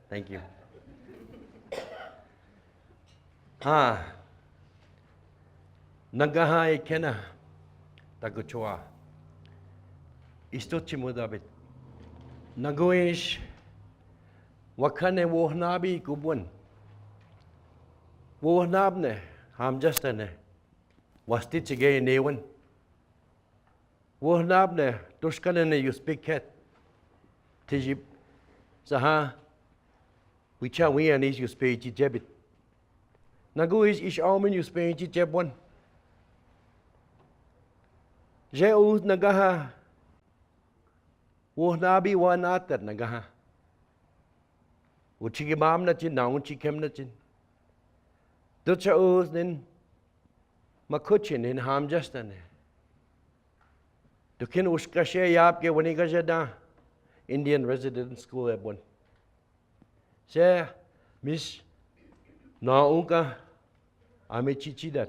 Thank you. Ha. Nagahai kena taguchua. Istochimu David. Nagoish wakane wohnabi kubun. Wohnabne hamjastane. Wastichige newen. Wohnabne tushkanene you speak ket. Tijib saha. Wicha wian is you speak jebit. Nagoish ish almin you speak jebwan. Jeus nagaha. Wohnabi wanatat nagaha. Uchigimam na chin naun chikem na chin. Dutcha us nin makuchin in hamjastane. Dukin uskashe yap ke wani gajada Indian resident school at one. Se miss naunka ame chichidat.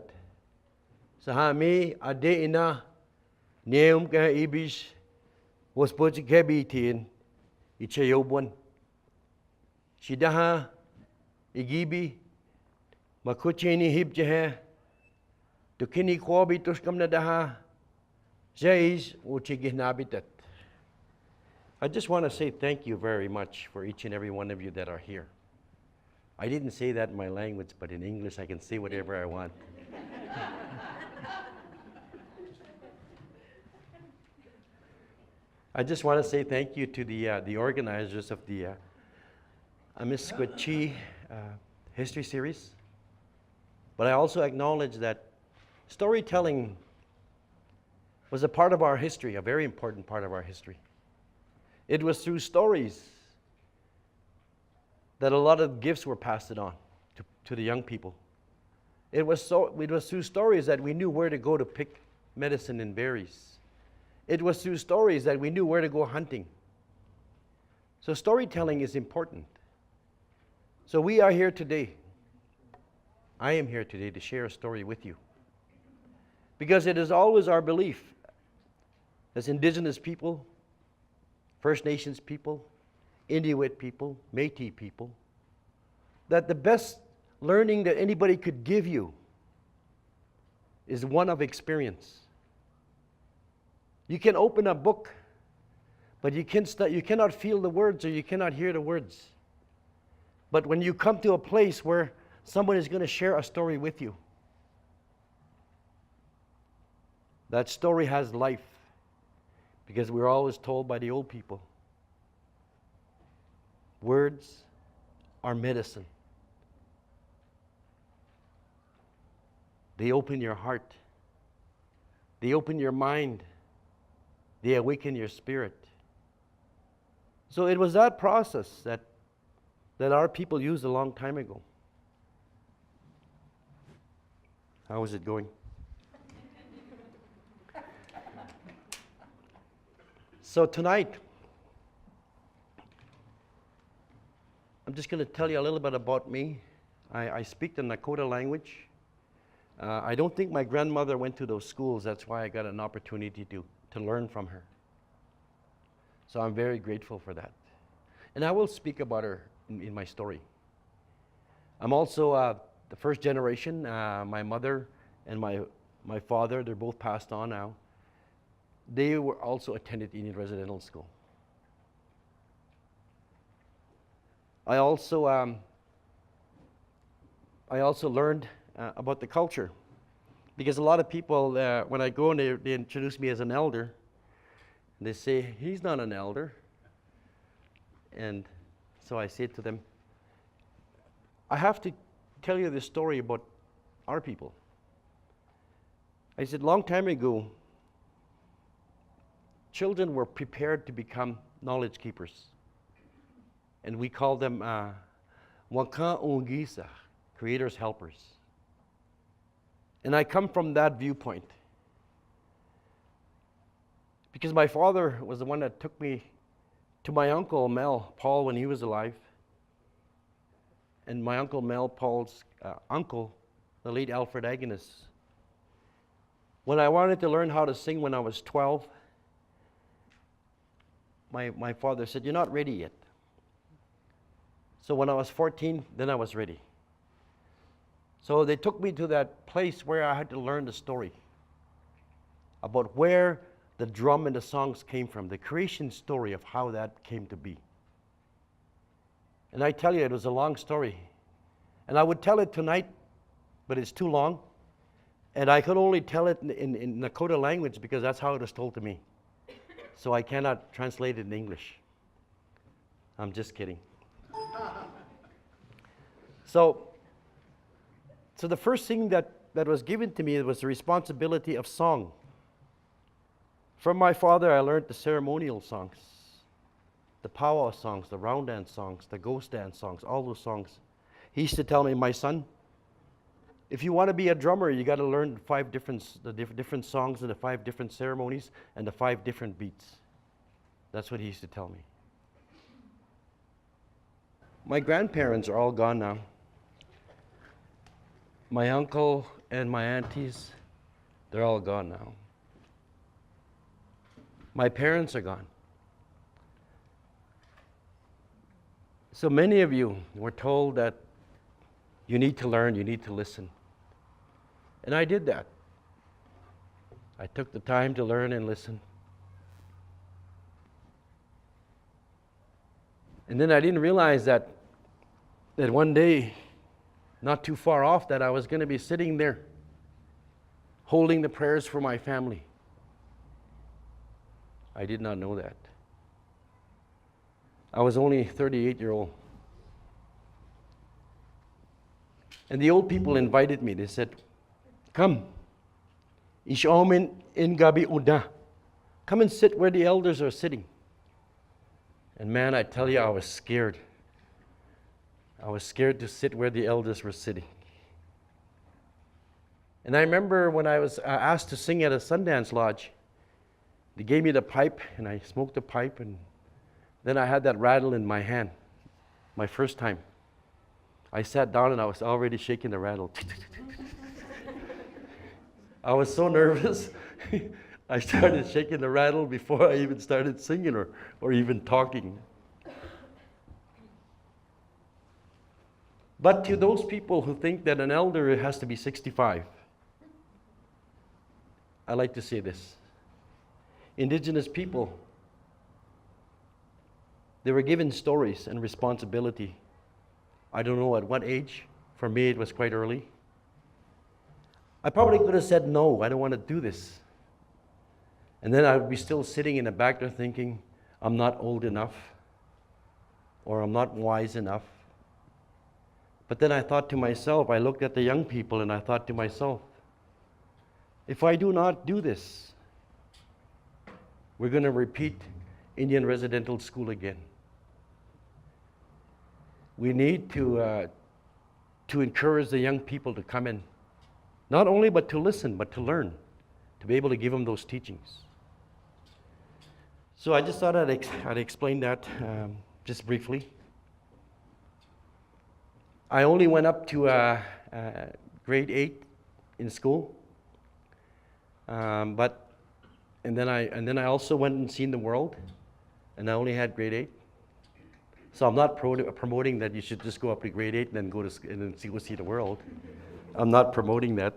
Sahami ade ina neum ka ibis was put kebi tin ichayobwan. Shidaha igibi makuchini hibjahe dukini kwabi tuskam nadaha jays uchigihnabitat. I just want to say thank you very much for each and every one of you that are here. I didn't say that in my language, but in English I can say whatever I want. I just want to say thank you to the organizers of the Amiskwachi history series. But I also acknowledge that storytelling was a part of our history, a very important part of our history. It was through stories that a lot of gifts were passed on to the young people. It was through stories that we knew where to go to pick medicine and berries. It was through stories that we knew where to go hunting. So storytelling is important. So we are here today. I am here today to share a story with you. Because it is always our belief as Indigenous people, First Nations people, Inuit people, Métis people, that the best learning that anybody could give you is one of experience. You can open a book, but you cannot feel the words or you cannot hear the words. But when you come to a place where someone is going to share a story with you, that story has life. Because we're always told by the old people, words are medicine. They open your heart. They open your mind. They awaken your spirit. So it was that process that our people used a long time ago. How is it going? So tonight, I'm just going to tell you a little bit about me. I speak the Nakota language. I don't think my grandmother went to those schools. That's why I got an opportunity to learn from her. So I'm very grateful for that. And I will speak about her in my story. I'm also the first generation. My mother and my father, they're both passed on now. They were also attended Indian residential school. I also learned about the culture, because a lot of people, when I go and they introduce me as an elder, they say, he's not an elder. And so I say to them, I have to tell you this story about our people. I said, long time ago, children were prepared to become knowledge keepers. And we call them Waka Ungisa, creators' helpers. And I come from that viewpoint. Because my father was the one that took me to my uncle Mel Paul when he was alive. And my uncle Mel Paul's uncle, the late Alfred Agnes. When I wanted to learn how to sing when I was 12, my father said, you're not ready yet. So when I was 14, then I was ready. So they took me to that place where I had to learn the story about where the drum and the songs came from, the creation story of how that came to be. And I tell you, it was a long story. And I would tell it tonight, but it's too long. And I could only tell it in Nakota language because that's how it was told to me. So I cannot translate it in English. I'm just kidding. So the first thing that was given to me was the responsibility of song. From my father, I learned the ceremonial songs, the powwow songs, the round dance songs, the ghost dance songs, all those songs. He used to tell me, my son, if you want to be a drummer, you got to learn the different songs and the 5 different ceremonies and the 5 different beats. That's what he used to tell me. My grandparents are all gone now. My uncle and my aunties, they're all gone now. My parents are gone. So many of you were told that you need to learn, you need to listen. And I did that. I took the time to learn and listen. And then I didn't realize that one day, not too far off, that I was going to be sitting there holding the prayers for my family. I did not know that. I was only 38-year-old. And the old people invited me. They said, come, Ishomin in Gabi Uda. Come and sit where the elders are sitting. And man, I tell you, I was scared. I was scared to sit where the elders were sitting. And I remember when I was asked to sing at a Sundance Lodge, they gave me the pipe, and I smoked the pipe, and then I had that rattle in my hand, my first time. I sat down, and I was already shaking the rattle. I was so nervous, I started shaking the rattle before I even started singing or even talking. But to those people who think that an elder has to be 65, I like to say this. Indigenous people, they were given stories and responsibility. I don't know at what age. For me, it was quite early. I probably could have said, no, I don't want to do this. And then I would be still sitting in the back there thinking, I'm not old enough, or I'm not wise enough. But then I thought to myself, I looked at the young people and I thought to myself, if I do not do this, we're going to repeat Indian residential school again. We need to encourage the young people to come in, not only but to listen, but to learn, to be able to give them those teachings. So I just thought I'd explain that just briefly. I only went up to grade 8 in school, and then I also went and seen the world, and I only had grade 8. So I'm not promoting that you should just go up to grade 8 and then go see the world. I'm not promoting that.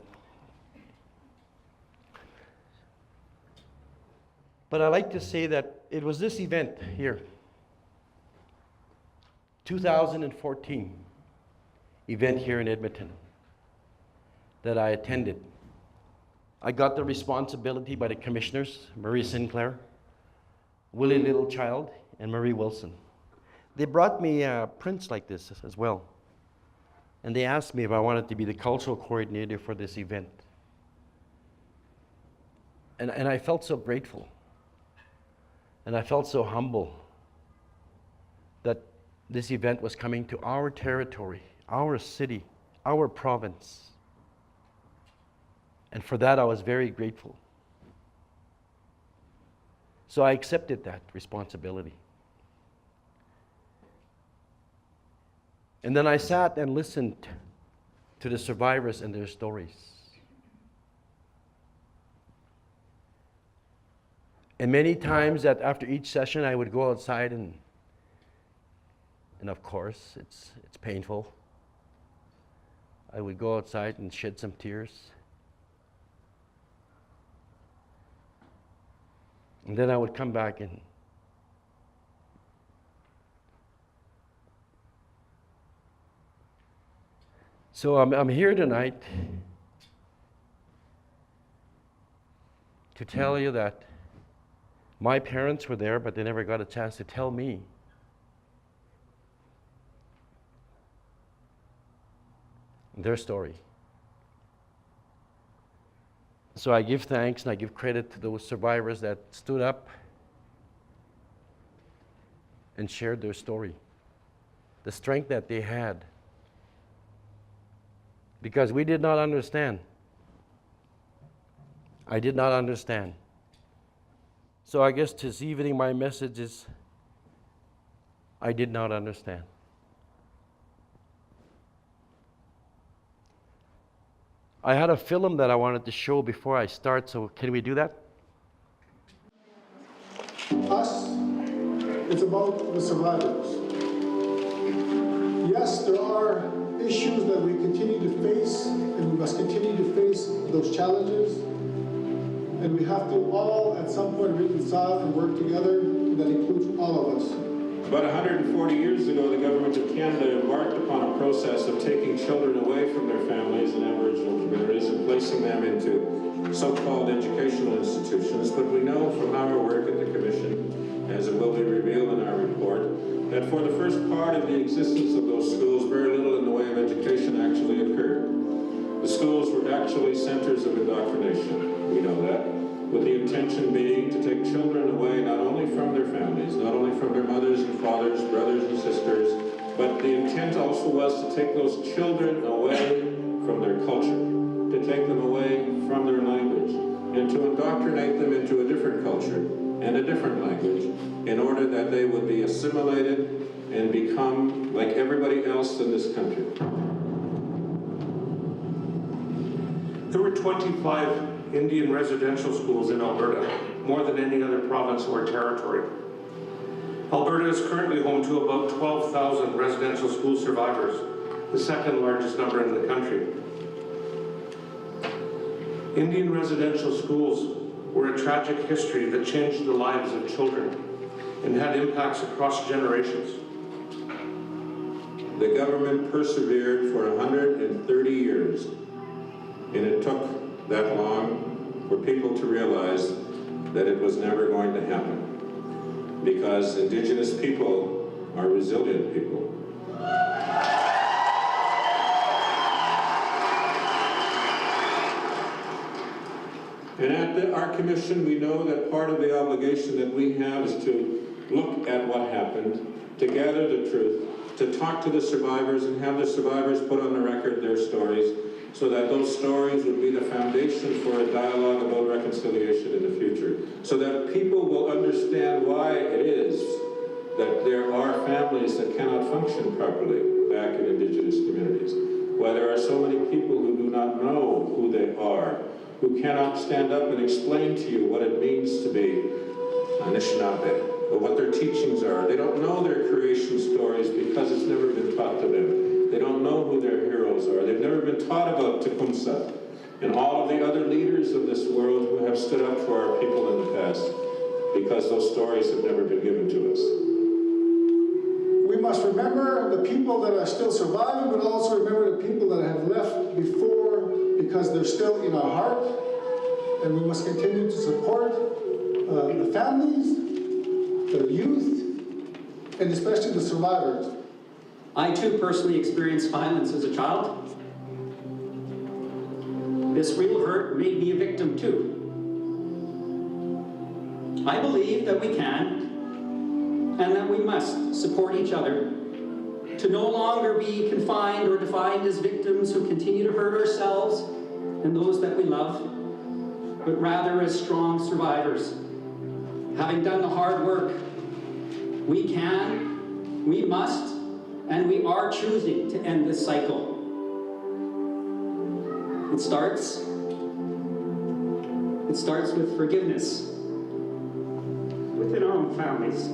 But I like to say that it was this event here, 2014 event here in Edmonton, that I attended. I got the responsibility by the commissioners, Marie Sinclair, Willie Littlechild, and Marie Wilson. They brought me prints like this as well. And they asked me if I wanted to be the cultural coordinator for this event. And I felt so grateful. And I felt so humble that this event was coming to our territory, our city, our province. And for that, I was very grateful. So I accepted that responsibility. And then I sat and listened to the survivors and their stories. And many times that after each session, I would go outside and And of course, it's painful. I would go outside and shed some tears. And then I would come back and so I'm here tonight to tell you that my parents were there, but they never got a chance to tell me their story. So I give thanks and I give credit to those survivors that stood up and shared their story, the strength that they had. Because we did not understand. I did not understand. So I guess this evening my message is, I did not understand. I had a film that I wanted to show before I start, so can we do that? Us, it's about the survivors. Yes, there are issues that we continue to face, and we must continue to face those challenges. And we have to all, at some point, reconcile and work together, and that includes all of us. About 140 years ago, the government of Canada embarked upon a process of taking children away from their families in Aboriginal communities and placing them into so-called educational institutions. But we know from our work at the Commission, as it will be revealed in our report, that for the first part of the existence of those schools, very little in the way of education actually occurred. The schools were actually centers of indoctrination, we know that, with the intention being to take children away not only from their families, not only from their mothers and fathers, brothers and sisters, but the intent also was to take those children away from their culture, to take them away from their language, and to indoctrinate them into a different culture and a different language in order that they would be assimilated and become like everybody else in this country. There were 25 Indian residential schools in Alberta, more than any other province or territory. Alberta is currently home to about 12,000 residential school survivors, the second largest number in the country. Indian residential schools were a tragic history that changed the lives of children and had impacts across generations. The government persevered for 130 years, and it took that long for people to realize that it was never going to happen, because Indigenous people are resilient people. And at our commission, we know that part of the obligation that we have is to look at what happened, to gather the truth, to talk to the survivors and have the survivors put on the record their stories, so that those stories would be the foundation for a dialogue about reconciliation in the future, so that people will understand why it is that there are families that cannot function properly back in Indigenous communities, why there are so many people who do not know who they are, who cannot stand up and explain to you what it means to be Anishinaabe, or what their teachings are. They don't know their creation stories because it's never been taught to them. They don't know who their heroes are. They've never been taught about Tecumseh and all of the other leaders of this world who have stood up for our people in the past, because those stories have never been given to us. We must remember the people that are still surviving, but also remember the people that have left before, because they're still in our heart, and we must continue to support the families, the youth, and especially the survivors. I too personally experienced violence as a child. This real hurt made me a victim too. I believe that we can and that we must support each other to no longer be confined or defined as victims who continue to hurt ourselves and those that we love, but rather as strong survivors. Having done the hard work, we can, we must, and we are choosing to end this cycle. It starts with forgiveness within our own families.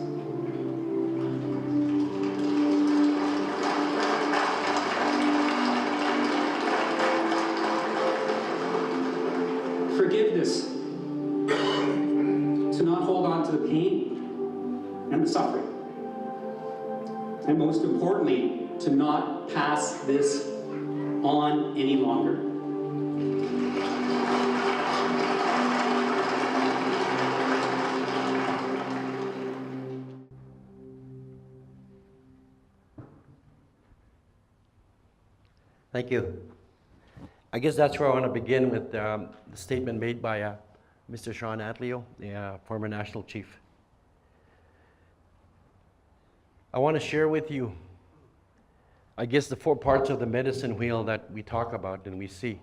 forgiveness, to not hold on to the pain and the suffering. And most importantly, to not pass this on any longer. Thank you. I guess that's where I want to begin with the statement made by Mr. Sean Atleo, the former national chief. I want to share with you, I guess, the 4 parts of the medicine wheel that we talk about and we see: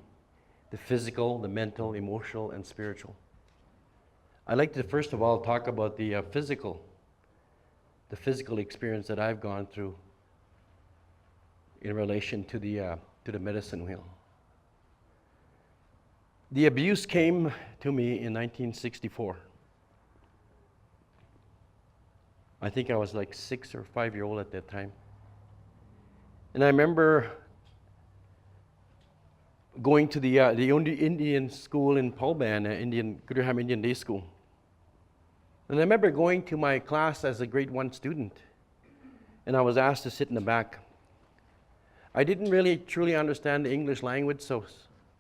the physical, the mental, emotional, and spiritual. I'd like to first of all talk about the physical experience that I've gone through in relation to the medicine wheel. The abuse came to me in 1964. I think I was like 6 or 5-year-old at that time. And I remember going to the Indian school in Pulban, Gooderham Indian Day School. And I remember going to my class as a grade 1 student, and I was asked to sit in the back. I didn't really truly understand the English language, so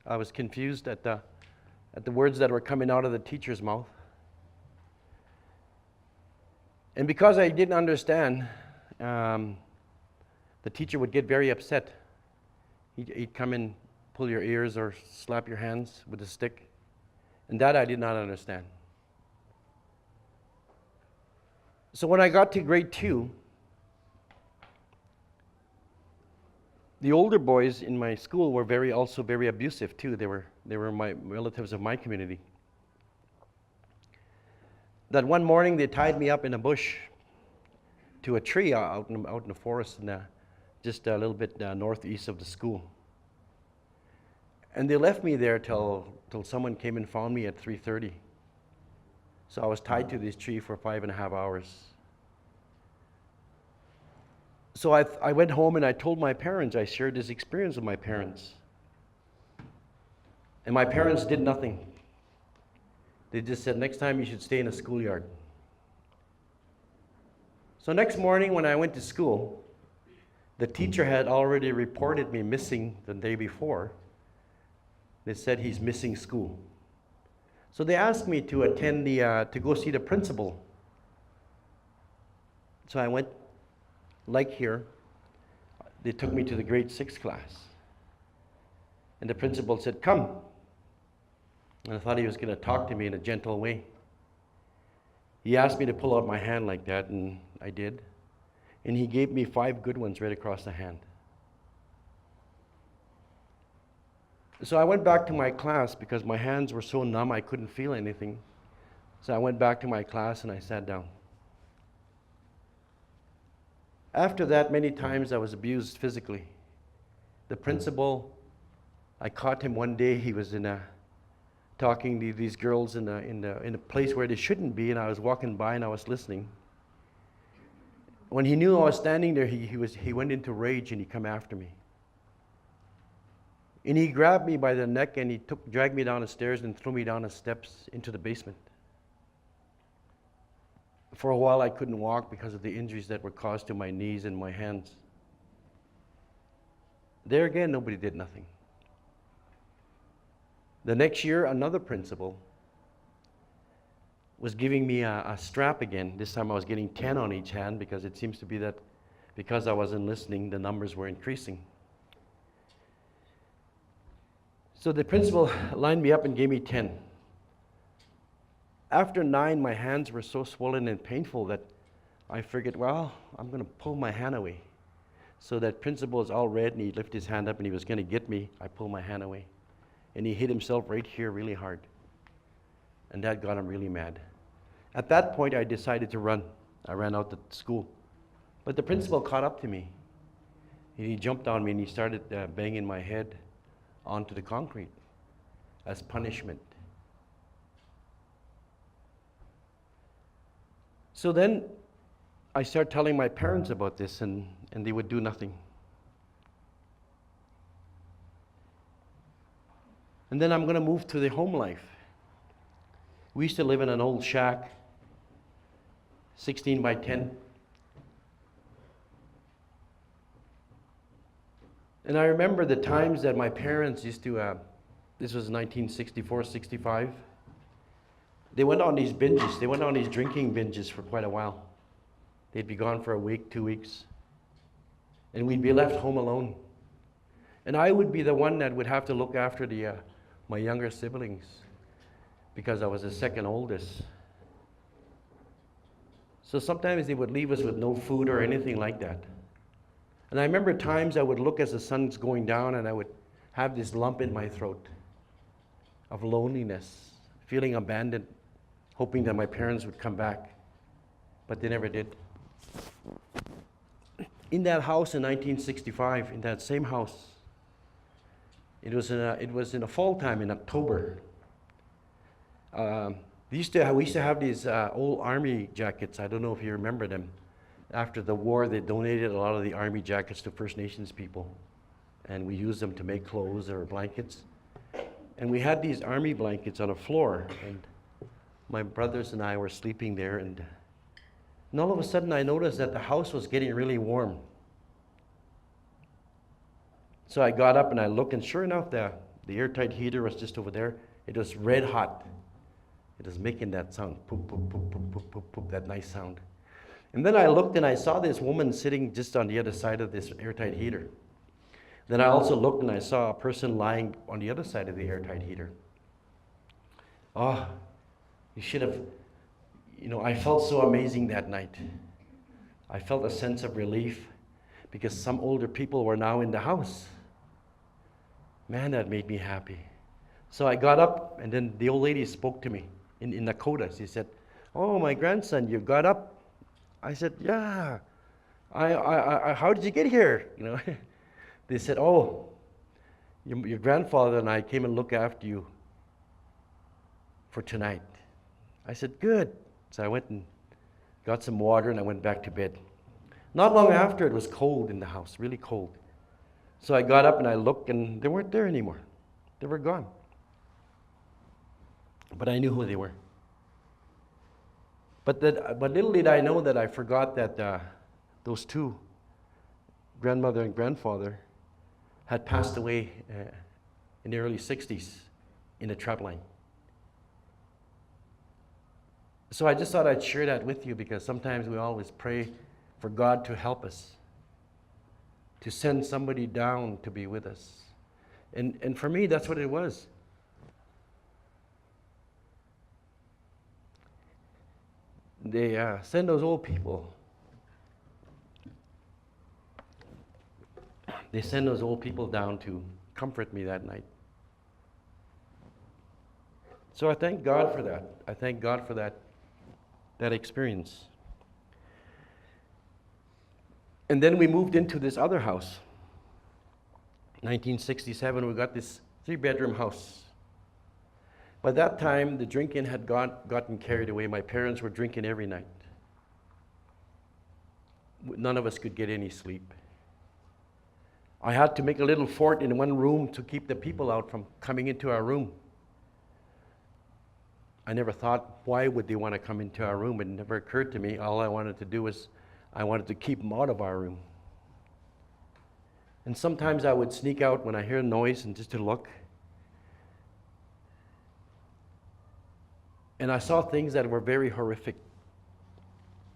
I was confused at the words that were coming out of the teacher's mouth. And because I didn't understand, the teacher would get very upset. He'd come and pull your ears or slap your hands with a stick. And that I did not understand. So when I got to grade 2, the older boys in my school were also very abusive too. They were my relatives of my community. That one morning they tied me up in a bush to a tree out in the forest, just a little bit northeast of the school. And they left me there till someone came and found me at 3:30. So I was tied to this tree for 5.5 hours. So I went home and I told my parents. I shared this experience with my parents. And my parents did nothing. They just said, next time you should stay in a schoolyard. So next morning when I went to school, the teacher had already reported me missing the day before. They said he's missing school. So they asked me to attend to go see the principal. So I went, like here. They took me to the grade 6 class. And the principal said, come. And I thought he was going to talk to me in a gentle way. He asked me to pull out my hand like that, and I did. And he gave me 5 good ones right across the hand. So I went back to my class because my hands were so numb I couldn't feel anything. So I went back to my class and I sat down. After that, many times I was abused physically. The principal, I caught him one day. He was talking to these girls in a place where they shouldn't be, and I was walking by and I was listening. When he knew I was standing there, he went into rage and he come after me. And he grabbed me by the neck and he dragged me down the stairs and threw me down the steps into the basement. For a while I couldn't walk because of the injuries that were caused to my knees and my hands. There again, nobody did nothing. The next year, another principal was giving me a strap again. This time I was getting 10 on each hand because it seems to be that because I wasn't listening, the numbers were increasing. So the principal lined me up and gave me 10. After 9, my hands were so swollen and painful that I figured, well, I'm going to pull my hand away. So that principal is all red and he lifted his hand up and he was going to get me. I pulled my hand away. And he hit himself right here really hard. And that got him really mad. At that point, I decided to run. I ran out to school. But the principal caught up to me. And he jumped on me and he started banging my head onto the concrete as punishment. So then I started telling my parents about this and they would do nothing. And then I'm going to move to the home life. We used to live in an old shack, 16 by 10. And I remember the times that my parents used to, this was 1964, 65. They went on these binges. They went on these drinking binges for quite a while. They'd be gone for a week, 2 weeks. And we'd be left home alone. And I would be the one that would have to look after my younger siblings because I was the second oldest. So sometimes they would leave us with no food or anything like that. And I remember times I would look as the sun's going down and I would have this lump in my throat of loneliness, feeling abandoned, hoping that my parents would come back. But they never did. In that house in 1965, in that same house, it was in a fall time in October. We used to have these old army jackets. I don't know if you remember them. After the war, they donated a lot of the army jackets to First Nations people, and we used them to make clothes or blankets. And we had these army blankets on a floor, and my brothers and I were sleeping there, and all of a sudden I noticed that the house was getting really warm. So I got up and I looked, and sure enough, the airtight heater was just over there. It was red hot. It was making that sound, poop, poop, poop, poop, poop, poop, poop, that nice sound. And then I looked and I saw this woman sitting just on the other side of this airtight heater. Then I also looked and I saw a person lying on the other side of the airtight heater. Oh, you should have, I felt so amazing that night. I felt a sense of relief because some older people were now in the house. Man, that made me happy. So I got up, and then the old lady spoke to me in Nakota. She said, "Oh, my grandson, you got up?" I said, "Yeah. I how did you get here?" They said, "Oh, your grandfather and I came and looked after you for tonight." I said, "Good." So I went and got some water, and I went back to bed. Not long after, it was cold in the house, really cold. So I got up and I looked, and they weren't there anymore. They were gone. But I knew who they were. But little did I know that I forgot that those two, grandmother and grandfather, had passed away in the early 60s in a trap line. So I just thought I'd share that with you because sometimes we always pray for God to help us, to send somebody down to be with us. And for me, that's what it was. They send those old people. They send those old people down to comfort me that night. So I thank God for that. I thank God for that experience. And then we moved into this other house. 1967, we got this 3-bedroom house. By that time, the drinking had gotten carried away. My parents were drinking every night. None of us could get any sleep. I had to make a little fort in one room to keep the people out from coming into our room. I never thought, why would they want to come into our room? It never occurred to me. All I wanted to do was, I wanted to keep them out of our room. And sometimes I would sneak out when I hear a noise and just to look. And I saw things that were very horrific.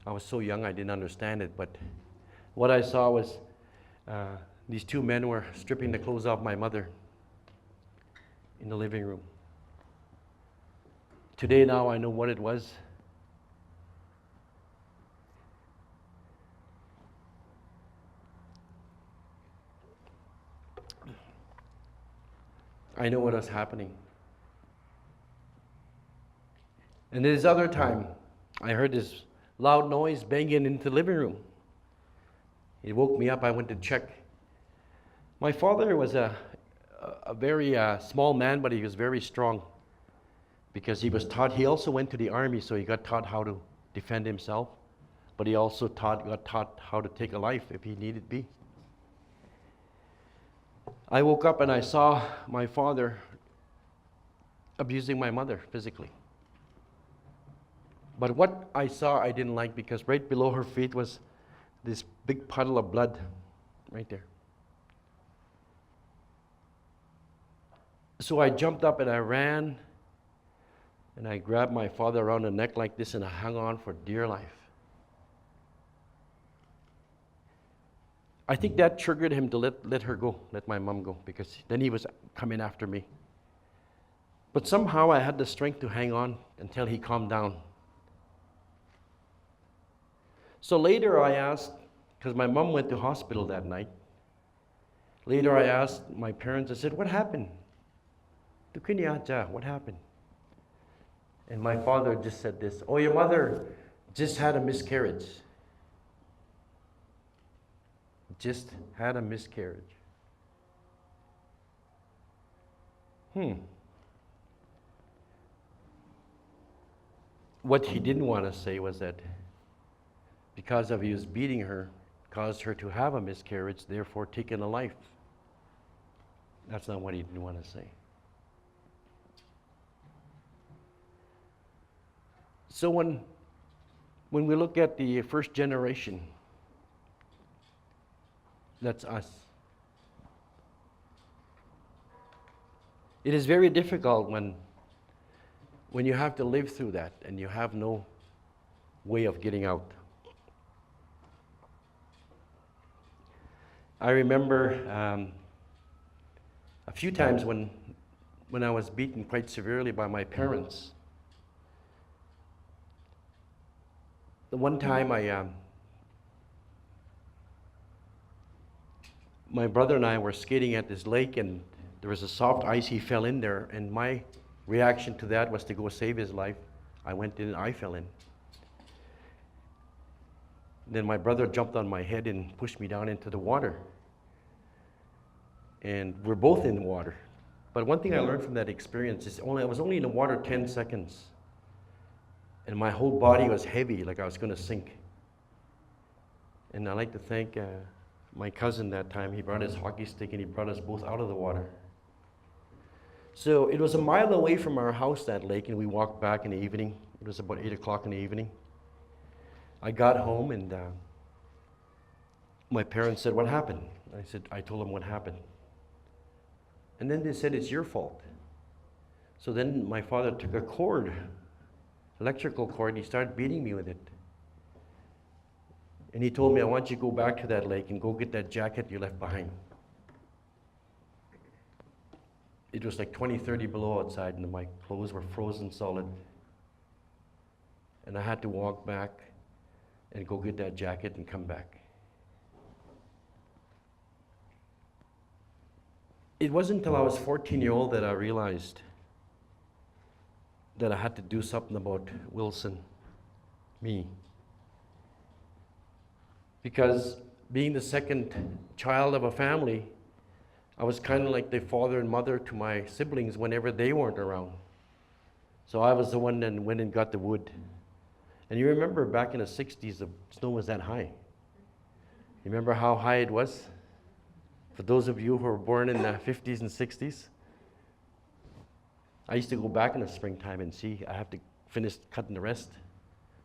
I was so young, I didn't understand it, but what I saw was these two men were stripping the clothes off my mother in the living room. Today now I know what it was. I know what was happening. And this other time, I heard this loud noise banging into the living room. It woke me up. I went to check. My father was a very small man, but he was very strong because he was taught. He also went to the army, so he got taught how to defend himself, but he also got taught how to take a life if he needed be. I woke up and I saw my father abusing my mother physically. But what I saw I didn't like, because right below her feet was this big puddle of blood right there. So I jumped up and I ran and I grabbed my father around the neck like this and I hung on for dear life. I think that triggered him to let her go, let my mom go, because then he was coming after me. But somehow I had the strength to hang on until he calmed down. So later I asked, because my mom went to hospital that night, later I asked my parents, I said, what happened? What happened? And my father just said this, oh, your mother just had a miscarriage. Just had a miscarriage. What he didn't want to say was that because of he was beating her, caused her to have a miscarriage, therefore taking a life. That's not what he didn't want to say. So when we look at the first generation, that's us. It is very difficult when you have to live through that and you have no way of getting out. I remember a few times when I was beaten quite severely by my parents. The one time my brother and I were skating at this lake and there was a soft ice, he fell in there, and my reaction to that was to go save his life. I went in and I fell in. Then my brother jumped on my head and pushed me down into the water. And we're both in the water. But one thing I learned from that experience is I was only in the water 10 seconds. And my whole body was heavy, like I was going to sink. And I'd like to thank my cousin that time. He brought his hockey stick and he brought us both out of the water. So it was a mile away from our house, that lake, and we walked back in the evening. It was about 8 o'clock in the evening. I got home and my parents said, what happened? I told them what happened. And then they said, it's your fault. So then my father took a cord, electrical cord, and he started beating me with it. And he told me, I want you to go back to that lake and go get that jacket you left behind. It was like 20, 30 below outside, and my clothes were frozen solid. And I had to walk back and go get that jacket and come back. It wasn't until I was 14-year-old that I realized that I had to do something about Wilson, me. Because being the second child of a family, I was kind of like the father and mother to my siblings whenever they weren't around. So I was the one that went and got the wood. And you remember back in the 60s, the snow was that high. You remember how high it was? For those of you who were born in the 50s and 60s, I used to go back in the springtime and see, I have to finish cutting the rest.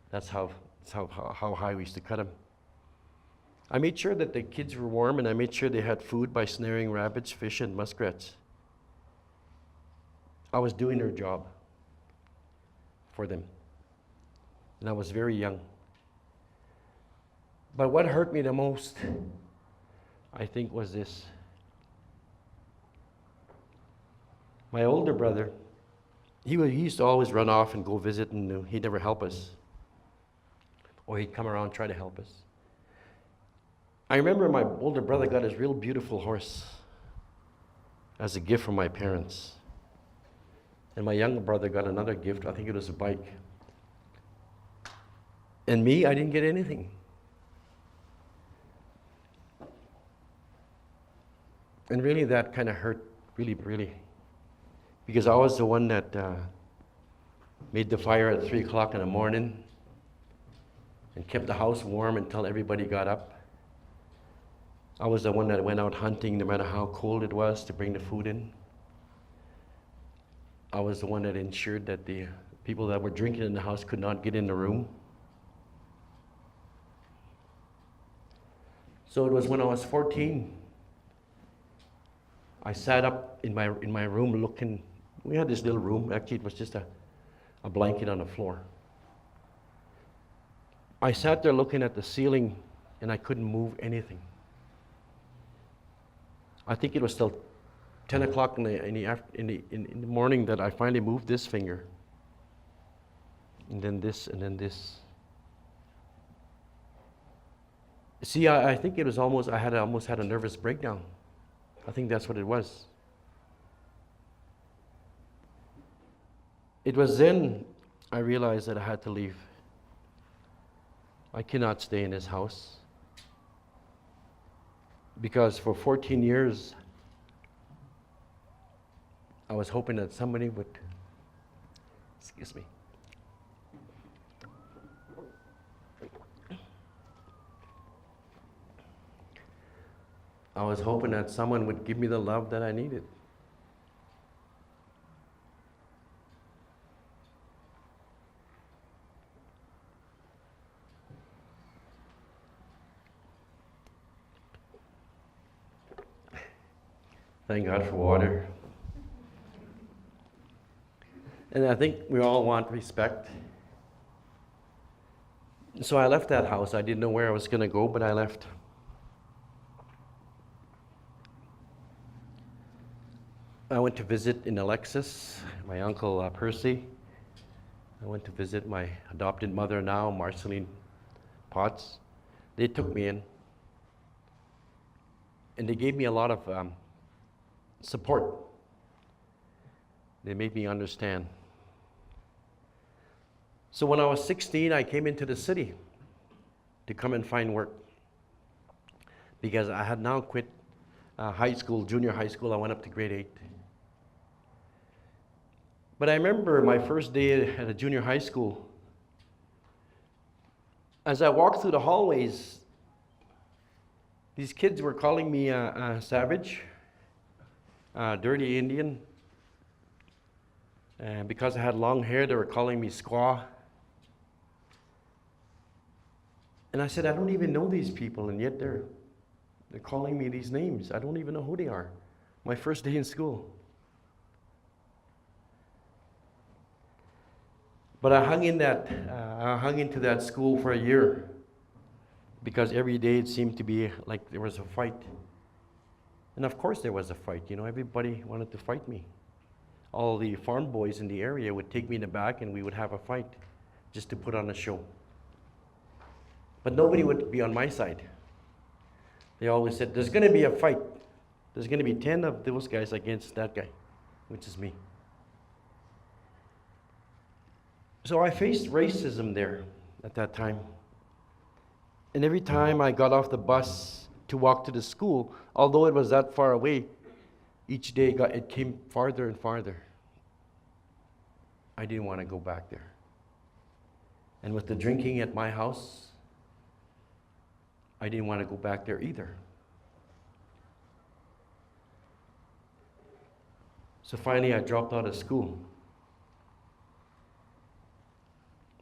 That's how high we used to cut them. I made sure that the kids were warm, and I made sure they had food by snaring rabbits, fish, and muskrats. I was doing their job for them. And I was very young. But what hurt me the most, I think, was this. My older brother, he used to always run off and go visit, and he'd never help us. Or he'd come around and try to help us. I remember my older brother got his real beautiful horse as a gift from my parents. And my younger brother got another gift, I think it was a bike. And me, I didn't get anything. And really that kind of hurt, really, really. Because I was the one that made the fire at 3 o'clock in the morning and kept the house warm until everybody got up. I was the one that went out hunting no matter how cold it was to bring the food in. I was the one that ensured that the People that were drinking in the house could not get in the room. So it was when I was 14, I sat up in my room looking. We had this little room. Actually, it was just a blanket on the floor. I sat there looking at the ceiling, and I couldn't move anything. I think it was still 10 o'clock in the morning that I finally moved this finger. And then this, and then this. See, I think it was almost, I almost had a nervous breakdown. I think that's what it was. It was then I realized that I had to leave. I cannot stay in this house. Because for 14 years, I was hoping that somebody would, excuse me. I was hoping that someone would give me the love that I needed. Thank God for water. And I think we all want respect. So I left that house. I didn't know where I was going to go, but I left. I went to visit in Alexis, my uncle Percy. I went to visit my adopted mother now, Marceline Potts. They took me in. And they gave me a lot of support. They made me understand. So when I was 16, I came into the city to come and find work. Because I had now quit high school, junior high school. I went up to grade 8. But I remember my first day at a junior high school. As I walked through the hallways, these kids were calling me a savage, dirty Indian. And because I had long hair, they were calling me squaw. And I said, I don't even know these people, and yet they're calling me these names. I don't even know who they are. My first day in school. But I hung into that school for a year, because every day it seemed to be like there was a fight. And of course there was a fight. You know, everybody wanted to fight me. All the farm boys in the area would take me in the back, and we would have a fight just to put on a show. But nobody would be on my side. They always said, there's going to be a fight. There's going to be 10 of those guys against that guy, which is me. So I faced racism there at that time. And every time I got off the bus to walk to the school, although it was that far away, each day it came farther and farther. I didn't want to go back there. And with the drinking at my house, I didn't want to go back there either. So finally I dropped out of school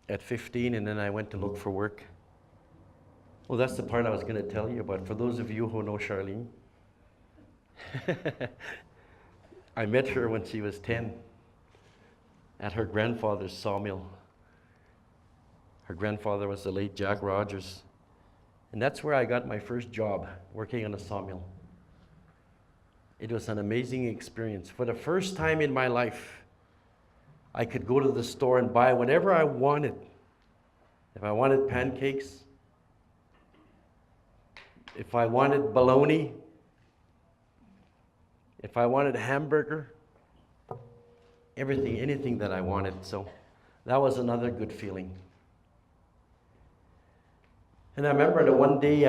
at 15, and then I went to look for work. Well, that's the part I was going to tell you about. For those of you who know Charlene, I met her when she was 10 at her grandfather's sawmill. Her grandfather was the late Jack Rogers. And that's where I got my first job, working on a sawmill. It was an amazing experience. For the first time in my life, I could go to the store and buy whatever I wanted. If I wanted pancakes, if I wanted bologna, if I wanted a hamburger, everything, anything that I wanted. So that was another good feeling. And I remember that one day,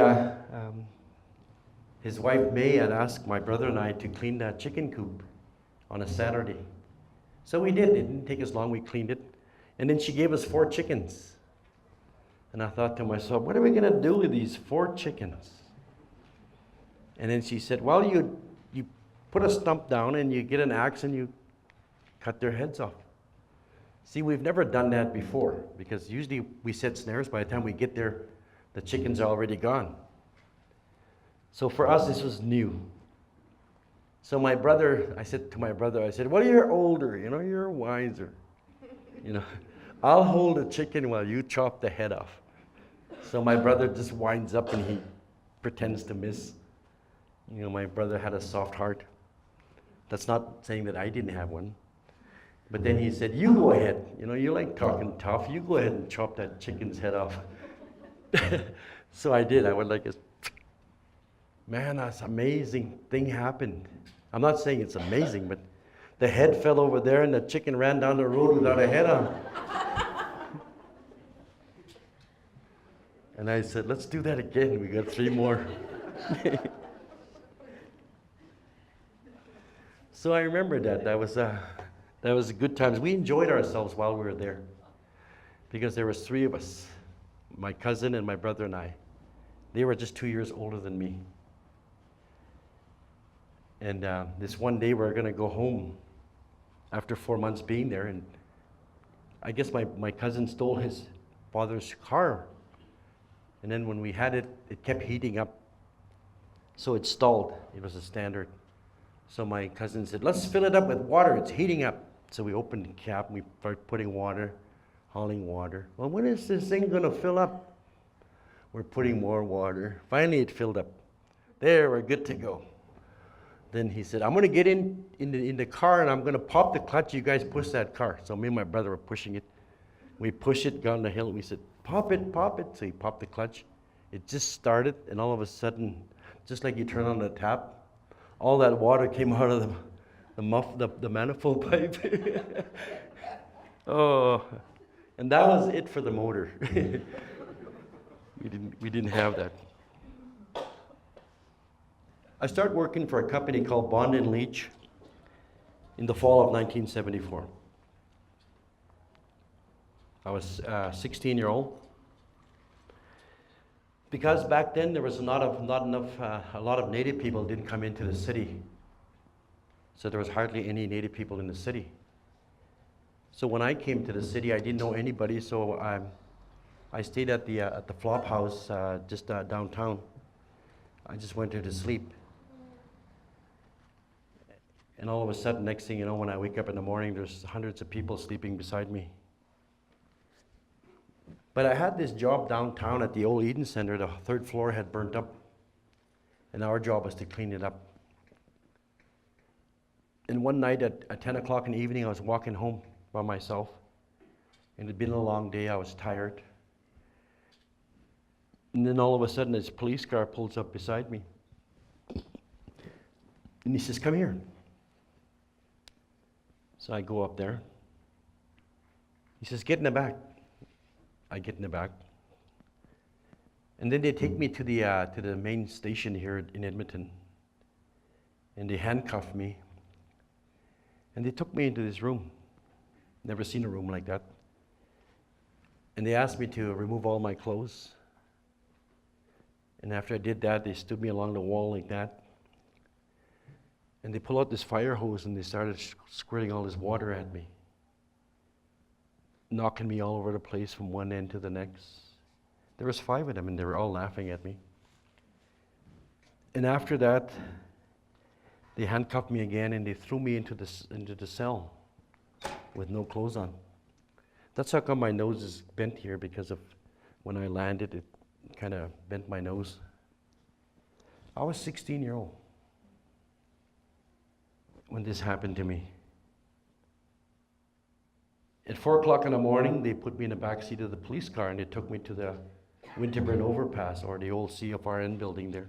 his wife May had asked my brother and I to clean that chicken coop on a Saturday. So we did. It didn't take us long. We cleaned it. And then she gave us 4 chickens. And I thought to myself, what are we going to do with these 4 chickens? And then she said, well, you put a stump down and you get an axe and you cut their heads off. See, we've never done that before because usually we set snares. By the time we get there, the chickens are already gone. So for us, this was new. So my brother, I said to my brother, I said, well, you're older, you're wiser. I'll hold a chicken while you chop the head off. So my brother just winds up and he pretends to miss. My brother had a soft heart. That's not saying that I didn't have one. But then he said, you go ahead. You like talking tough. You go ahead and chop that chicken's head off. So I did. I went like this. Man, that's amazing thing happened. I'm not saying it's amazing, but the head fell over there and the chicken ran down the road without a head on. And I said, let's do that again. We got 3 more. So I remember that. That was a good time. We enjoyed ourselves while we were there because there was 3 of us, my cousin and my brother and I. They were just 2 years older than me. And this one day we were going to go home after 4 months being there. And I guess my cousin stole his father's car. And then when we had it, it kept heating up. So it stalled. It was a standard. So my cousin said, let's fill it up with water. It's heating up. So we opened the cap and we started putting water, hauling water. Well, when is this thing going to fill up? We're putting more water. Finally, it filled up. There, we're good to go. Then he said, I'm going to get in the car and I'm going to pop the clutch. You guys push that car. So me and my brother were pushing it. We pushed it down the hill. We said, pop it, pop it. So he popped the clutch. It just started, and all of a sudden, just like you turn on the tap, all that water came out of the manifold pipe. Oh, and that was it for the motor. We didn't have that. I started working for a company called Bond and Leach in the fall of 1974. I was 16-year-old. Because back then there was a lot of Native people didn't come into the city. So there was hardly any Native people in the city. So when I came to the city, I didn't know anybody, so I stayed at the flop house just downtown. I just went there to sleep. And all of a sudden, next thing you know, when I wake up in the morning, there's hundreds of people sleeping beside me. But I had this job downtown at the old Eden Center. The 3rd floor had burnt up, and our job was to clean it up. And one night at 10 o'clock in the evening, I was walking home by myself, and it had been a long day. I was tired. And then all of a sudden, this police car pulls up beside me. And he says, come here. So I go up there. He says, get in the back. I get in the back. And then they take me to the main station here in Edmonton. And they handcuffed me. And they took me into this room. Never seen a room like that. And they asked me to remove all my clothes. And after I did that, they stood me along the wall like that. And they pulled out this fire hose and they started squirting all this water at me, knocking me all over the place from one end to the next. There was 5 of them and they were all laughing at me. And after that, they handcuffed me again and they threw me into the cell with no clothes on. That's how come my nose is bent here, because of when I landed, it kind of bent my nose. I was 16-year-old when this happened to me. At 4 o'clock in the morning, they put me in the back seat of the police car and they took me to the Winterburn Overpass, or the old CFRN building there.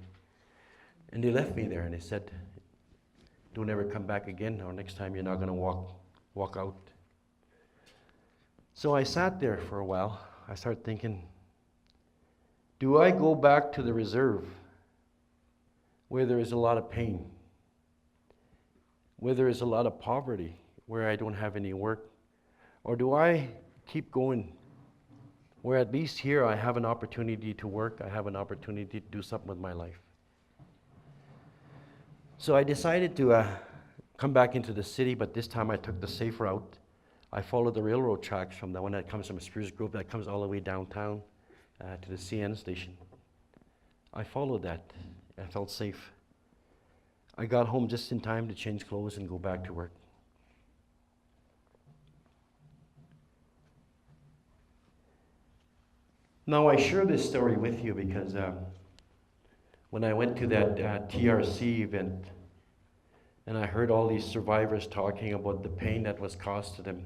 And they left me there and they said, don't ever come back again, or next time you're not going to walk out. So I sat there for a while. I started thinking, do I go back to the reserve where there is a lot of pain, where there is a lot of poverty, where I don't have any work? Or do I keep going where at least here I have an opportunity to work, I have an opportunity to do something with my life? So I decided to come back into the city, but this time I took the safe route. I followed the railroad tracks from the one that comes from Spruce Grove that comes all the way downtown to the CN station. I followed that. I felt safe. I got home just in time to change clothes and go back to work. Now I share this story with you because when I went to that TRC event and I heard all these survivors talking about the pain that was caused to them,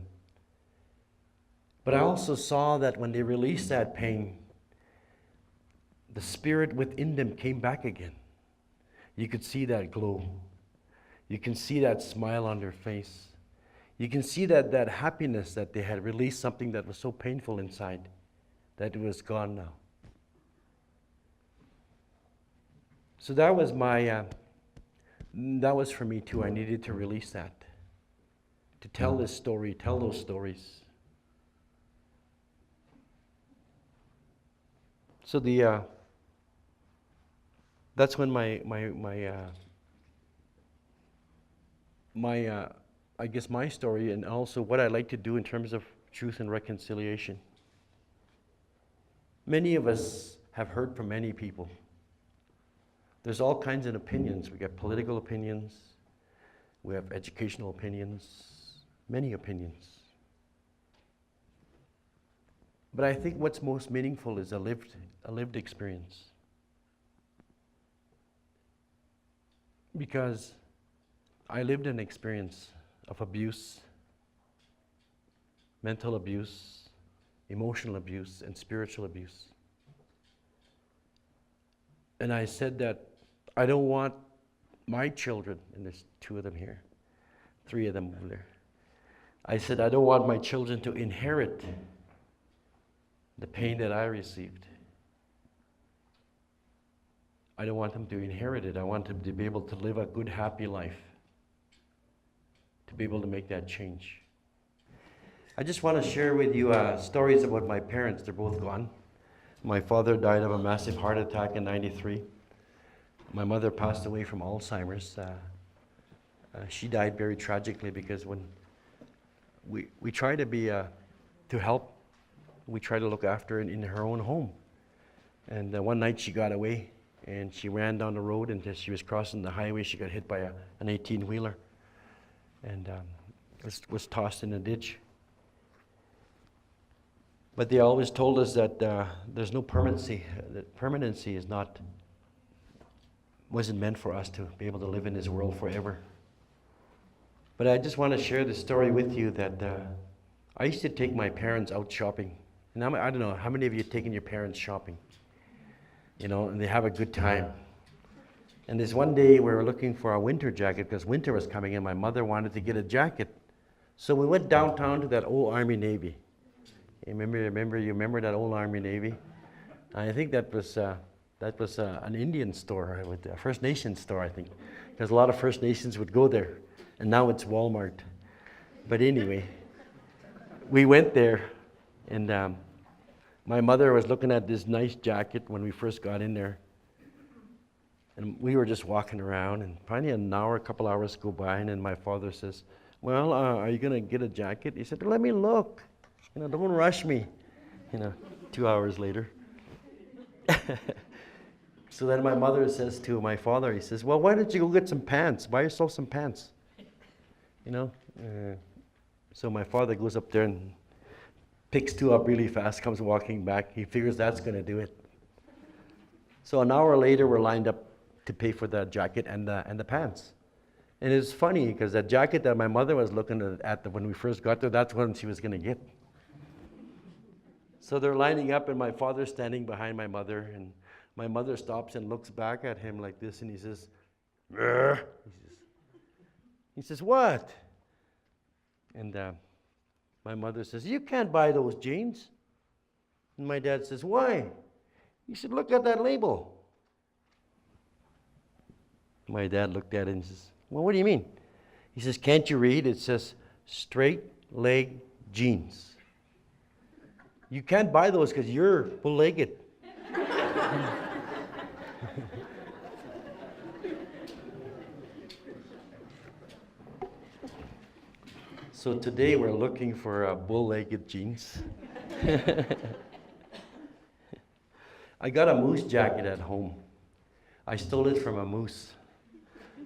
but I also saw that when they released that pain, the spirit within them came back again. You could see that glow. You can see that smile on their face. You can see that happiness that they had released something that was so painful inside, that it was gone now. So that was that was for me too. I needed to release that, to tell this story, tell those stories. So that's when I guess my story, and also what I like to do in terms of truth and reconciliation. Many of us have heard from many people. There's all kinds of opinions. We got political opinions, we have educational opinions, many opinions. But I think what's most meaningful is a lived experience. Because I lived an experience of abuse, mental abuse, emotional abuse, and spiritual abuse. And I said that I don't want my children, and there's 2 of them here, 3 of them over there. I said I don't want my children to inherit the pain that I received. I don't want them to inherit it. I want them to be able to live a good, happy life, to be able to make that change. I just want to share with you stories about my parents. They're both gone. My father died of a massive heart attack in '93. My mother passed away from Alzheimer's. She died very tragically because when we try to be to help, we try to look after her in her own home. And one night she got away and she ran down the road, and as she was crossing the highway, she got hit by an 18-wheeler and was tossed in a ditch. But they always told us that there's no permanency. That permanency wasn't meant for us to be able to live in this world forever. But I just want to share this story with you that I used to take my parents out shopping. And I don't know, how many of you have taken your parents shopping? You know, and they have a good time. And this one day we were looking for a winter jacket because winter was coming and my mother wanted to get a jacket. So we went downtown to that old Army Navy. You remember that old Army Navy? I think that was an Indian store, with a First Nations store, I think, because a lot of First Nations would go there, and now it's Walmart. But anyway, we went there, and my mother was looking at this nice jacket when we first got in there, and we were just walking around, and probably an hour, a couple hours go by, and then my father says, "Well, are you going to get a jacket?" He said, "Let me look. You know, don't rush me." 2 hours later. So then my mother says to my father, he says, "Well, why don't you go get some pants? Buy yourself some pants." So my father goes up there and picks 2 up really fast, comes walking back. He figures that's going to do it. So an hour later, we're lined up to pay for the jacket and the pants. And it's funny because that jacket that my mother was looking at when we first got there, that's what she was going to get. So they're lining up, and my father's standing behind my mother, and my mother stops and looks back at him like this, and he says, "Brr." He says, "What?" And my mother says, "You can't buy those jeans." And my dad says, "Why?" He said, "Look at that label." My dad looked at it and says, "Well, what do you mean?" He says, "Can't you read? It says straight leg jeans. You can't buy those because you're bull-legged." So today we're looking for bull-legged jeans. I got a moose jacket at home. I stole it from a moose.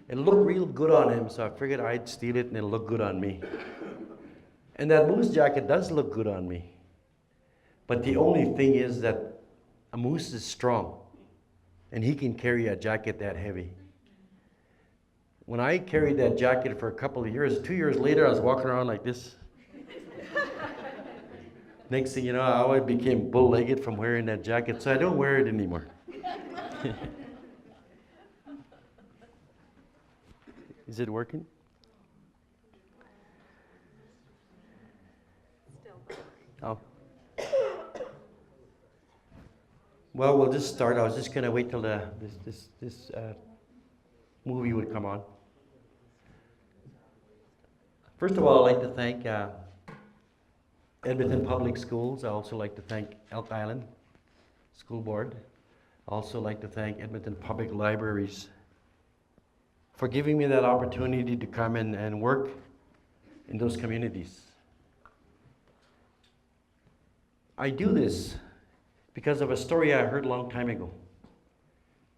It looked real good on him, so I figured I'd steal it and it'll look good on me. And that moose jacket does look good on me. But the only thing is that a moose is strong, and he can carry a jacket that heavy. When I carried that jacket for a couple of years, 2 years later, I was walking around like this. Next thing you know, I always became bull-legged from wearing that jacket, so I don't wear it anymore. Is it working? Oh. Well, we'll just start. I was just going to wait till this movie would come on. First of all, I'd like to thank Edmonton Public Schools. I also like to thank Elk Island School Board. I also like to thank Edmonton Public Libraries for giving me that opportunity to come in and work in those communities. I do this because of a story I heard a long time ago,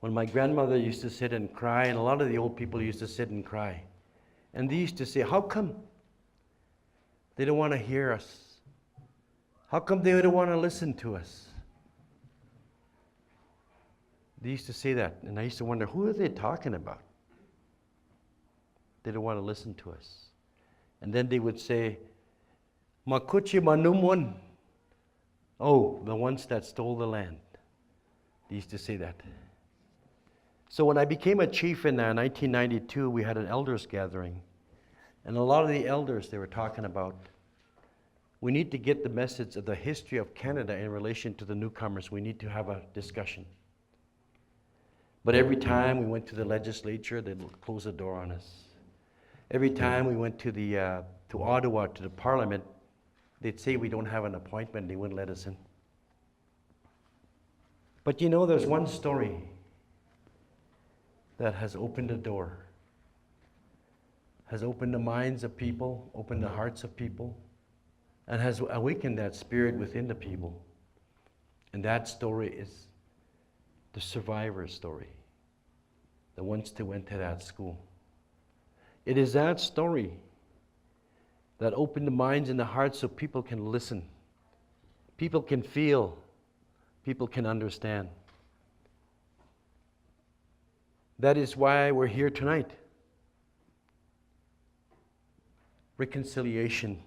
when my grandmother used to sit and cry, and a lot of the old people used to sit and cry. And they used to say, how come they don't want to hear us? How come they don't want to listen to us? They used to say that, and I used to wonder, who are they talking about? They don't want to listen to us. And then they would say, Makuchi Manumwan. Oh, the ones that stole the land. They used to say that. So when I became a chief in 1992, we had an elders gathering. And a lot of the elders, they were talking about, we need to get the message of the history of Canada in relation to the newcomers. We need to have a discussion. But every time we went to the legislature, they'd close the door on us. Every time we went to Ottawa, to the parliament, they'd say we don't have an appointment. They wouldn't let us in. But you know, there's one story that has opened the door, has opened the minds of people, opened the hearts of people, and has awakened that spirit within the people. And that story is the survivor story, the ones that went to that school. It is that story that opened the minds and the hearts so people can listen, people can feel, people can understand. That is why we're here tonight. Reconciliation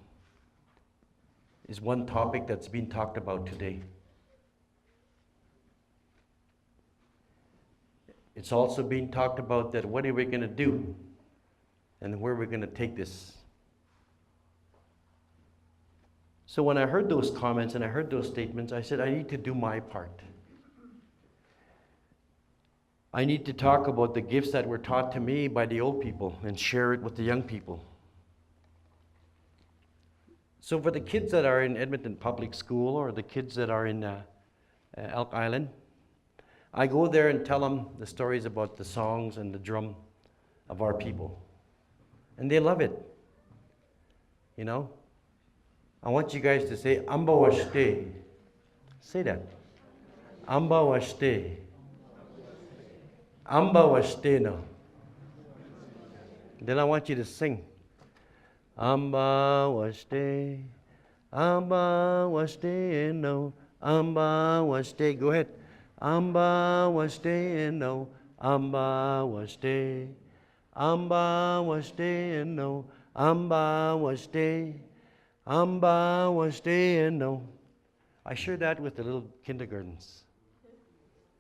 is one topic that's being talked about today. It's also being talked about that what are we going to do and where we're going to take this. So when I heard those comments and I heard those statements, I said, I need to do my part. I need to talk about the gifts that were taught to me by the old people and share it with the young people. So for the kids that are in Edmonton Public School or the kids that are in Elk Island, I go there and tell them the stories about the songs and the drum of our people. And they love it. You know? I want you guys to say, Amba Washte. Say that. Amba Washte. Amba Washte no. Then I want you to sing. Amba Washte. Amba Washte no. Amba Washte. Go ahead. Amba Washte no. Amba Washte. Amba Washte no. Amba Washte. Amba Washte no. I share that with the little kindergartens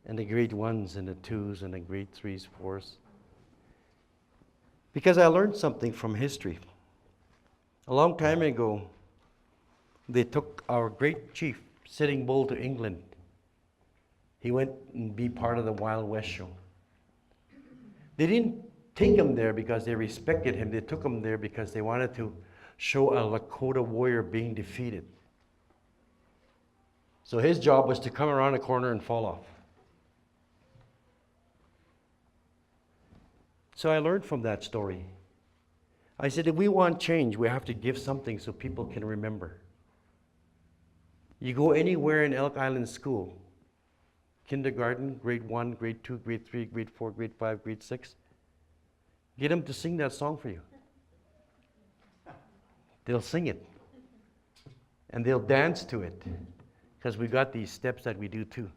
and the grade 1s and the 2s and the grade 3s, 4s. Because I learned something from history. A long time ago, they took our great chief, Sitting Bull, to England. He went and be part of the Wild West show. They didn't take him there because they respected him. They took him there because they wanted to show a Lakota warrior being defeated. So his job was to come around a corner and fall off. So I learned from that story. I said, if we want change, we have to give something so people can remember. You go anywhere in Elk Island School, kindergarten, grade 1, grade 2, grade 3, grade 4, grade 5, grade 6, get them to sing that song for you. They'll sing it. And they'll dance to it. Because we got these steps that we do too.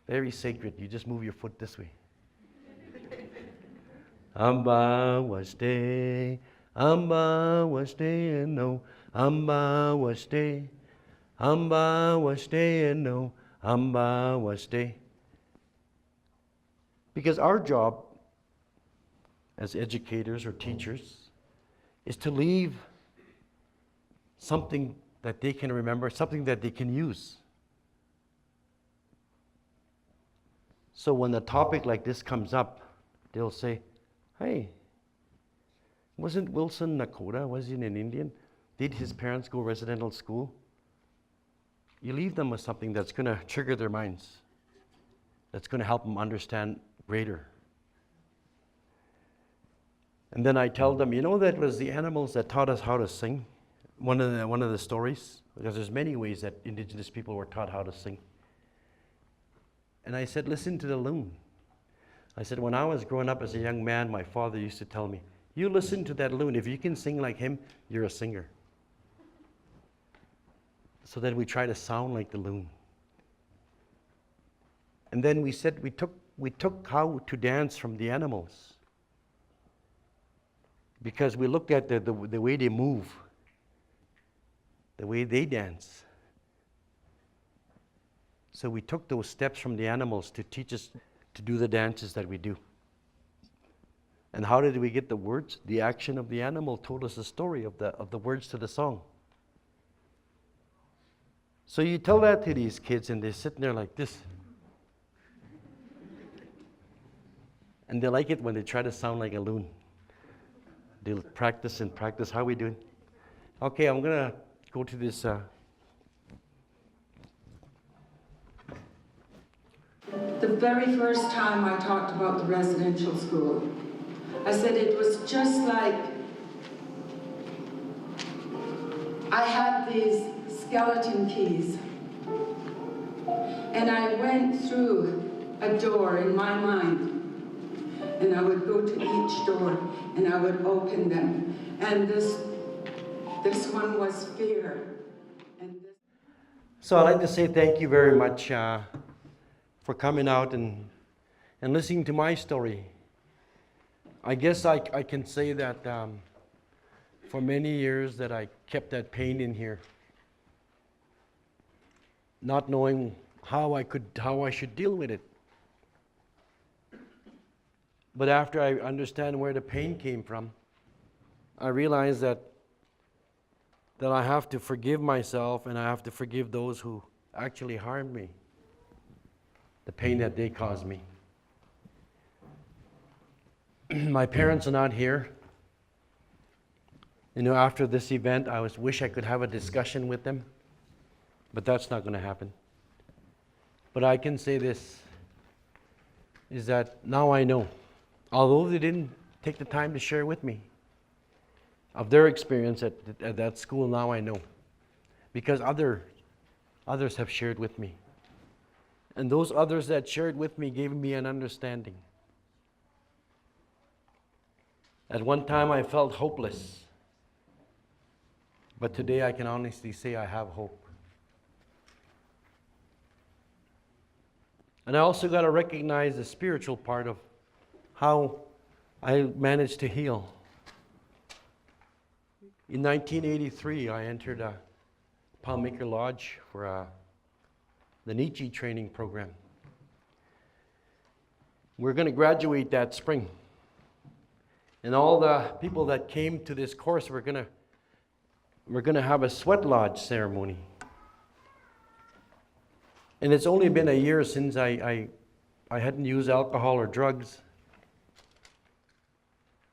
Very sacred. You just move your foot this way. Amba was day, Amba was day, and no, Amba was day, Amba was day, and no, Amba was day. Because our job as educators or teachers is to leave something that they can remember, something that they can use. So when a topic like this comes up, they'll say, hey, wasn't Wilson Nakota, was he an Indian? Did his parents go residential school? You leave them with something that's going to trigger their minds, that's going to help them understand greater. And then I tell them, you know, that was the animals that taught us how to sing. One of the stories, because there's many ways that Indigenous people were taught how to sing. And I said, listen to the loon. I said, when I was growing up as a young man, my father used to tell me, you listen to that loon. If you can sing like him, you're a singer. So then we try to sound like the loon. And then we said we took how to dance from the animals. Because we looked at the way they move, the way they dance. So we took those steps from the animals to teach us to do the dances that we do. And how did we get the words? The action of the animal told us the story of the words to the song. So you tell that to these kids and they're sitting there like this. And they like it when they try to sound like a loon. They'll practice and practice. How are we doing? Okay, I'm going to go to this. The very first time I talked about the residential school, I said it was just like I had these skeleton keys and I went through a door in my mind and I would go to each door and I would open them, and this one was fear. So I'd like to say thank you very much for coming out and listening to my story. I guess I can say that for many years that I kept that pain in here, not knowing how I should deal with it. But after I understand where the pain came from, I realized that I have to forgive myself and I have to forgive those who actually harmed me, the pain that they caused me. My parents are not here. You know, after this event, I wish I could have a discussion with them, but that's not going to happen. But I can say this, is that now I know, although they didn't take the time to share with me of their experience at that school, now I know, because others have shared with me. And those others that shared with me gave me an understanding. At one time I felt hopeless, but today I can honestly say I have hope. And I also got to recognize the spiritual part of how I managed to heal. In 1983, I entered Palmaker Lodge for the Nietzsche training program. We're going to graduate that spring. And all the people that came to this course, we're going to have a sweat lodge ceremony. And it's only been a year since I hadn't used alcohol or drugs.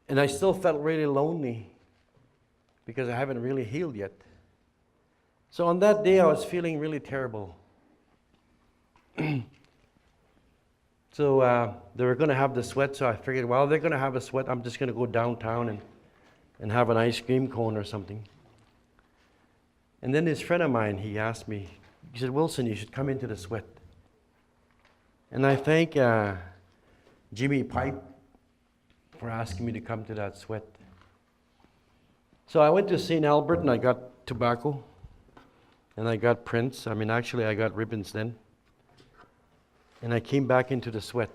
And I still felt really lonely because I haven't really healed yet. So on that day, I was feeling really terrible. So they were going to have the sweat, so I figured, well, they're going to have a sweat. I'm just going to go downtown and and have an ice cream cone or something. And then this friend of mine, he asked me, he said, Wilson, you should come into the sweat. And I thank Jimmy Pipe for asking me to come to that sweat. So I went to St. Albert and I got tobacco and I got prints. I mean, actually I got ribbons then. And I came back into the sweat.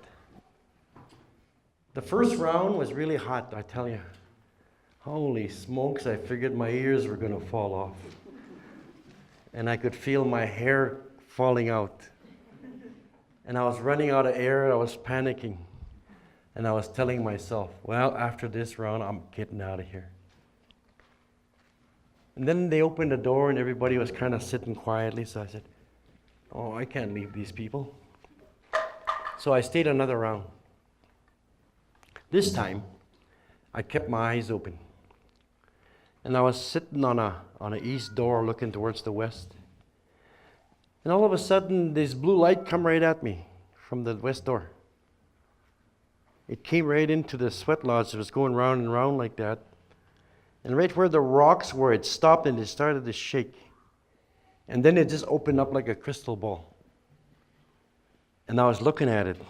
The first round was really hot, I tell you. Holy smokes, I figured my ears were going to fall off. And I could feel my hair falling out. And I was running out of air, I was panicking. And I was telling myself, well, after this round, I'm getting out of here. And then they opened the door and everybody was kind of sitting quietly, so I said, oh, I can't leave these people. So I stayed another round. This time, I kept my eyes open. And I was sitting on an east door looking towards the west. And all of a sudden, this blue light come right at me from the west door. It came right into the sweat lodge. It was going round and round like that. And right where the rocks were, it stopped and it started to shake. And then it just opened up like a crystal ball. And I was looking at it.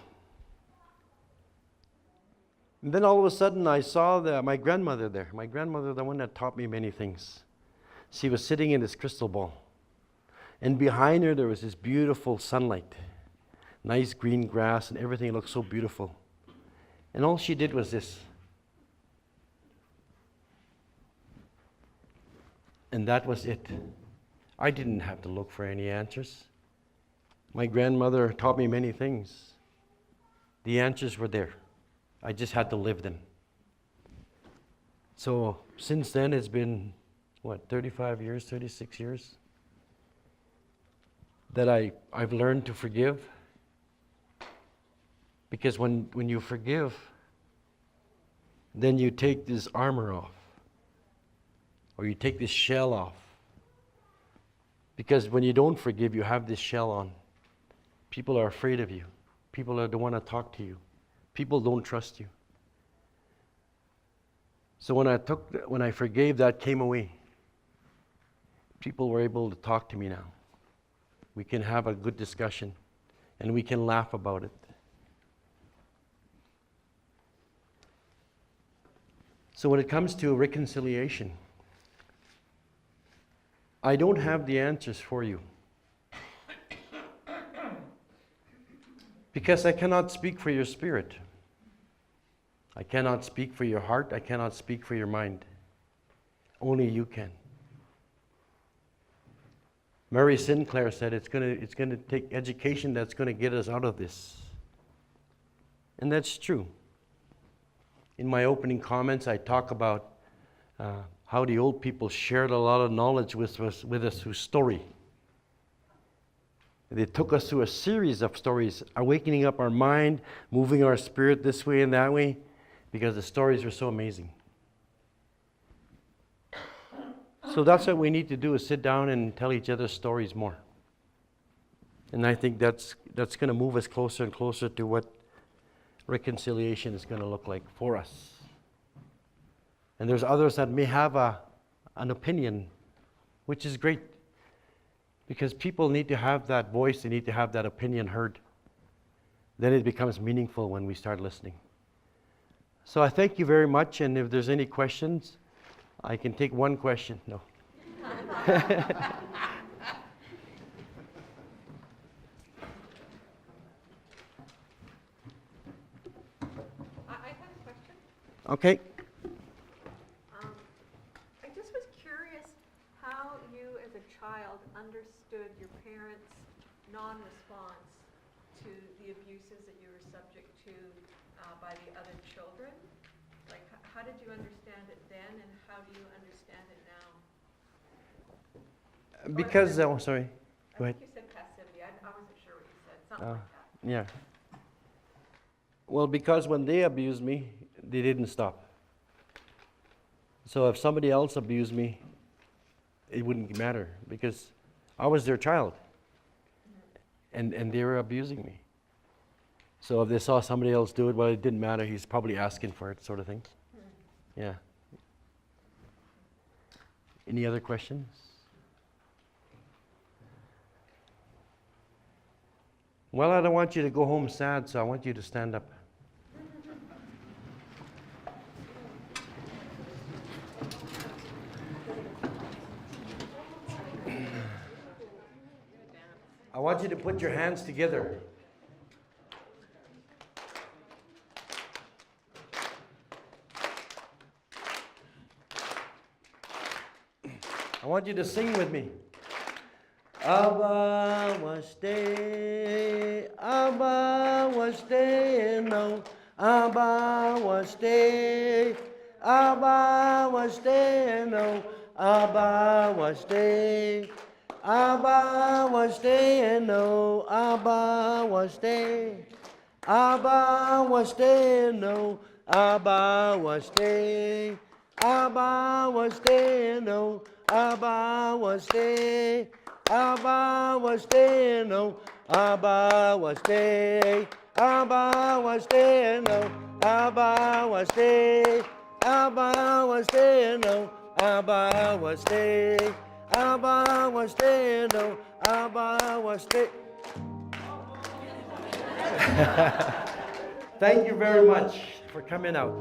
And then all of a sudden I saw my grandmother there. My grandmother, the one that taught me many things. She was sitting in this crystal ball. And behind her there was this beautiful sunlight. Nice green grass and everything looked so beautiful. And all she did was this. And that was it. I didn't have to look for any answers. My grandmother taught me many things. The answers were there. I just had to live them. So since then, it's been, 35 years, 36 years, that I've learned to forgive. Because when you forgive, then you take this armor off. Or you take this shell off. Because when you don't forgive, you have this shell on. People are afraid of you. People don't want to talk to you. People don't trust you. So when I forgave, that came away. People were able to talk to me now. We can have a good discussion, and we can laugh about it. So when it comes to reconciliation, I don't have the answers for you. Because I cannot speak for your spirit. I cannot speak for your heart. I cannot speak for your mind. Only you can. Mary Sinclair said it's going to take education that's going to get us out of this. And that's true. In my opening comments, I talk about how the old people shared a lot of knowledge with us through story. They took us through a series of stories, awakening up our mind, moving our spirit this way and that way, because the stories were so amazing. So that's what we need to do, is sit down and tell each other stories more. And I think that's going to move us closer and closer to what reconciliation is going to look like for us. And there's others that may have an opinion, which is great. Because people need to have that voice, they need to have that opinion heard. Then it becomes meaningful when we start listening. So I thank you very much, and if there's any questions, I can take one question. No. I have a question. Okay. I just was curious how you as a child understood your parents' non-response to the abuses that you were subject to by the other children. Like, how did you understand it then, and how do you understand it now? Because, sorry, go ahead. I think you said passivity. I wasn't sure what you said. Something like that. Yeah. Well, because when they abused me, they didn't stop. So if somebody else abused me, it wouldn't matter, because I was their child. And they were abusing me. So if they saw somebody else do it, well, it didn't matter. He's probably asking for it, sort of thing. Yeah. Any other questions? Well, I don't want you to go home sad, so I want you to stand up. I want you to put your hands together. I want you to sing with me. Abba was day, Abba was day, no, Abba was day, Abba was day, no, Abba was day, Abba was day, no, Abba was day, Abba was day, no, Abba was day, Abba was day, no, Abba was day. Abba was day, no, Abba was day, Abba was day, no, Abba was day, Abba was day, no, Abba was day, Abba was day, no, Abba was day. Thank you very much for coming out.